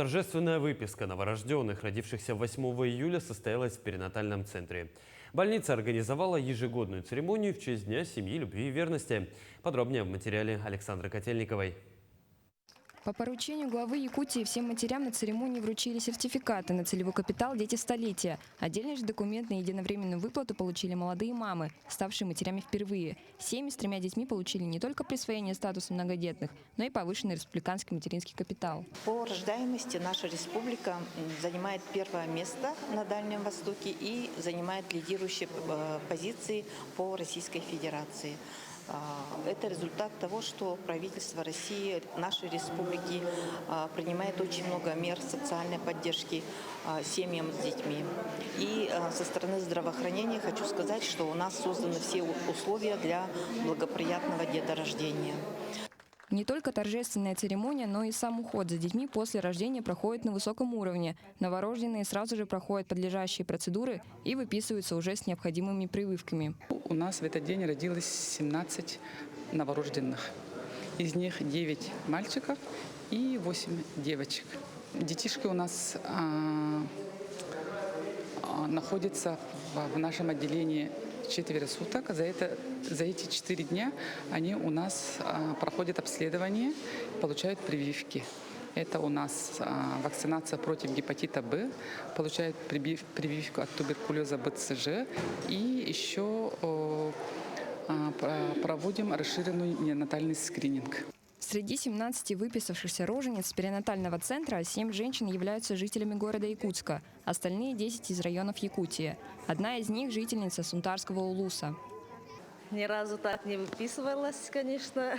Торжественная выписка новорожденных, родившихся 8 июля, состоялась в перинатальном центре. Больница организовала ежегодную церемонию в честь Дня семьи, любви и верности. Подробнее в материале Александры Котельниковой. По поручению главы Якутии всем матерям на церемонии вручили сертификаты на целевой капитал «Дети столетия». Отдельный же документ на единовременную выплату получили молодые мамы, ставшие матерями впервые. Семьи с 3 детьми получили не только присвоение статуса многодетных, но и повышенный республиканский материнский капитал. По рождаемости наша республика занимает первое место на Дальнем Востоке и занимает лидирующие позиции по Российской Федерации. Это результат того, что правительство России, нашей республики, принимает очень много мер социальной поддержки семьям с детьми. И со стороны здравоохранения хочу сказать, что у нас созданы все условия для благоприятного деторождения. Не только торжественная церемония, но и сам уход за детьми после рождения проходит на высоком уровне. Новорожденные сразу же проходят подлежащие процедуры и выписываются уже с необходимыми прививками. У нас в этот день родилось 17 новорожденных. Из них 9 мальчиков и 8 девочек. Детишки у нас находятся в нашем отделении 4 суток. За эти 4 дня они у нас проходят обследование, получают прививки. Это у нас вакцинация против гепатита Б, получают прививку от туберкулеза БЦЖ и еще проводим расширенный неонатальный скрининг. Среди 17 выписавшихся рожениц перинатального центра 7 женщин являются жителями города Якутска, остальные 10 из районов Якутии. Одна из них – жительница Сунтарского улуса. Ни разу так не выписывалась, конечно.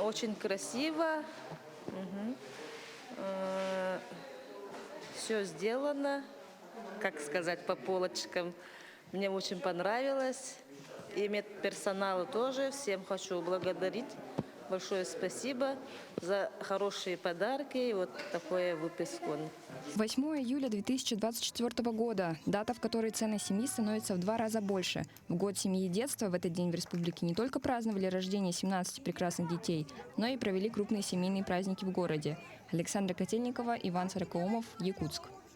Очень красиво. Все сделано, как сказать, по полочкам. Мне очень понравилось. И медперсоналу тоже. Всем хочу благодарить. Большое спасибо за хорошие подарки и вот такое выписку. 8 июля 2024 года – дата, в которой ценность семьи становится в 2 раза больше. В год семьи и детства в этот день в республике не только праздновали рождение 17 прекрасных детей, но и провели крупные семейные праздники в городе. Александра Котельникова, Иван Сорокоумов, Якутск.